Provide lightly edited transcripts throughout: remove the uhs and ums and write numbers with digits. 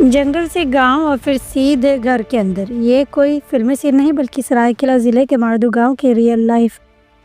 जंगल से गांव और फिर सीधे घर के अंदर। ये कोई फिल्मी सीन नहीं बल्कि सरायकेला जिले के मारदू गांव के रियल लाइफ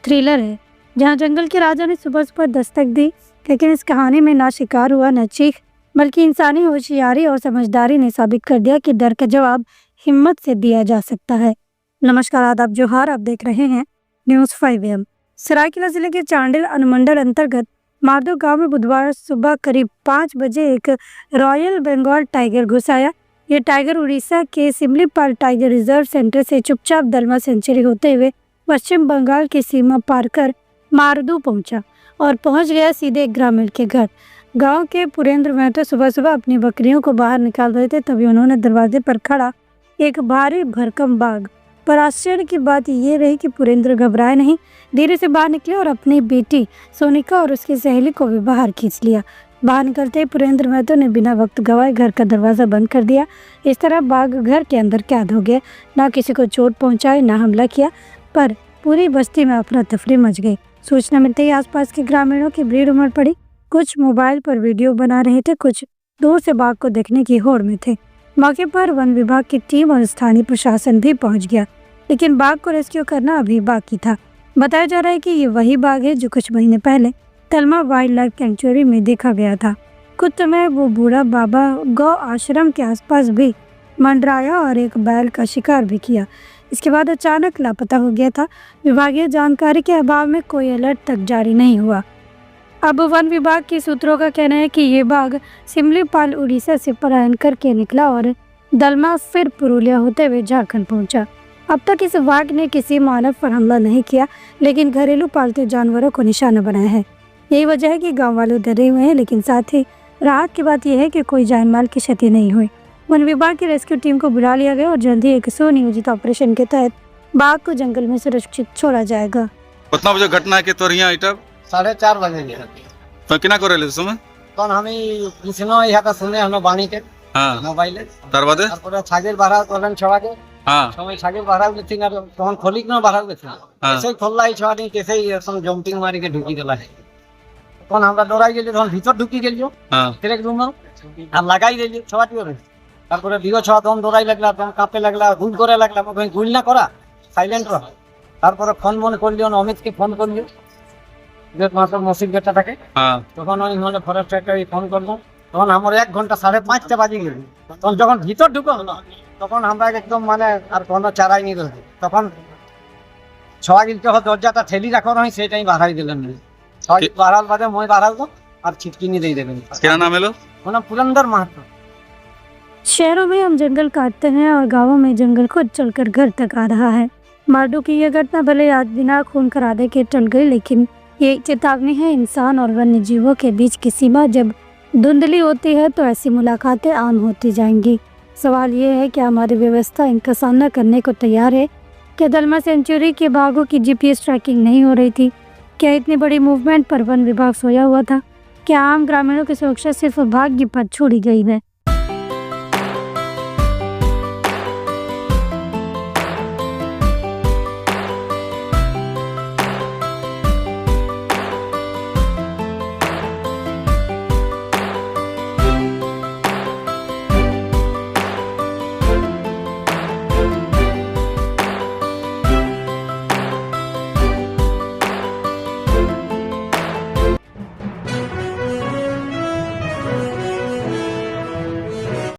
थ्रिलर है, जहां जंगल के राजा ने सुबह सुबह दस्तक दी। लेकिन इस कहानी में ना शिकार हुआ न चीख, बल्कि इंसानी होशियारी और समझदारी ने साबित कर दिया कि डर का जवाब हिम्मत से दिया जा सकता है। नमस्कार, आदाब, जोहार। आप देख रहे हैं न्यूज़ 5 AM। सरायकेला जिले के चांडिल अनुमंडल अंतर्गत मारदू गांव में बुधवार सुबह करीब 5 बजे एक रॉयल बंगाल टाइगर घुस आया। ये टाइगर उड़ीसा के सिमलीपाल टाइगर रिजर्व सेंटर से चुपचाप दलमा सेंचुरी होते हुए पश्चिम बंगाल की सीमा पार कर मारदू पहुंचा और पहुंच गया सीधे एक ग्रामीण के घर। गांव के पुरेंद्र महतो सुबह सुबह अपनी बकरियों को बाहर निकाल रहे थे, तभी उन्होंने दरवाजे पर खड़ा एक भारी भरकम बाघ। पर आश्चर्य की बात ये रही कि पुरेंद्र घबराए नहीं, धीरे से बाहर निकले और अपनी बेटी सोनिका और उसकी सहेली को भी बाहर खींच लिया। बाहर निकलते ही पुरेंद्र महतो ने बिना वक्त गवाए घर का दरवाज़ा बंद कर दिया। इस तरह बाघ घर के अंदर कैद हो गया। ना किसी को चोट पहुंचाई, ना हमला किया, पर पूरी बस्ती में अफरा तफरी मच गई। सूचना मिलते ही आसपास के ग्रामीणों की भीड़ उमड़ पड़ी। कुछ मोबाइल पर वीडियो बना रहे थे, कुछ दूर से बाघ को देखने की होड़ में थे। मौके पर वन विभाग की टीम और स्थानीय प्रशासन भी पहुंच गया, लेकिन बाघ को रेस्क्यू करना अभी बाकी था। बताया जा रहा है कि ये वही बाघ है जो कुछ महीने पहले तलमा वाइल्ड लाइफ सेंचुरी में देखा गया था। कुछ समय वो बूढ़ा बाबा गौ आश्रम के आसपास भी मंडराया और एक बैल का शिकार भी किया। इसके बाद अचानक लापता हो गया था। विभागीय जानकारी के अभाव में कोई अलर्ट तक जारी नहीं हुआ। अब वन विभाग के सूत्रों का कहना है कि ये बाघ सिमलीपाल उड़ीसा से पलायन करके निकला और दलमा फिर पुरुलिया होते हुए झारखंड पहुंचा। अब तक इस बाघ ने किसी मानव पर हमला नहीं किया, लेकिन घरेलू पालतू जानवरों को निशाना बनाया है। यही वजह है कि गांव वाले डरे हुए हैं, लेकिन साथ ही राहत की बात यह है कि कोई जान माल की क्षति नहीं हुई। वन विभाग की रेस्क्यू टीम को बुला लिया गया और जल्द ही एक सुनियोजित ऑपरेशन के तहत बाघ को जंगल में सुरक्षित छोड़ा जाएगा। कितना बजे घटना के तोर यहाँ इटा 4:30 बजे तो किना करे ले समय तখন আমি কৃষ্ণ ইহাটা শুনে হলো বাণীতে হ্যাঁ মোবাইলে তারপরে তারপরে ছাগের বাড়া করলেন সবাইকে হ্যাঁ সময় ছাগের বাড়াও গেছি আর তখন খলিক না বাড়াও গেছে সেই খোল্লাই ছড়ানি কেসেই এরকম জম্পিং মারিকে ঢুকি দিলা তখন আমরা দৌড়াই গেলি, তখন ভিতর ঢুকি গেলি হ্যাঁ এক রুম আর লাগাই দিলি সবাই করে। তারপরে বিগত ছড়া তখন দৌড়াই লাগলা, তখন কাঁপতে লাগলা, গুল করে লাগলাম, ওখানে গুল না করা সাইলেন্ট রহ। তারপরে ফোন মনে করলি, অমিতকে ফোন করলি, মাত্র মসজিদ গেটটা থাকে, তখন ওই হলে ফরেস্ট ফ্যাক্টরি ফোন করবো। তখন আমার 1 ঘন্টা 5:30 বাজে গেল। তখন যখন ভিতর ঢুকো তখন আমরা একদম মানে আর কোনো চারাই নিয়ে রয়েছে। তখন সবাই যখন দরজাটা ঠেলি রাখো নয় সেটাই বাড়াই দিলেন। সবাই বাড়াল বাদে মই বাড়াল তো আর छिटकिनी দিয়ে দেবেন। क्या नाम है लो ওনার पुरंदर महतो। शहरों में हम जंगल काटते हैं और गांवों में जंगल खुद चलकर घर तक आ रहा है। मारदू की यह घटना भले आज बिना खून खराबे के टल गई, लेकिन ये चेतावनी है इंसान और वन्य जीवों के बीच की सीमा जब धुंधली होती है तो ऐसी मुलाकातें आम होती जाएंगी। सवाल ये है कि हमारी व्यवस्था इनका सामना करने को तैयार है। क्या दलमा सेंचुरी के बाघों की GPS ट्रैकिंग नहीं हो रही थी? क्या इतनी बड़ी मूवमेंट पर वन विभाग सोया हुआ था? क्या आम ग्रामीणों की सुरक्षा सिर्फ भाग्य पर छोड़ी गई है?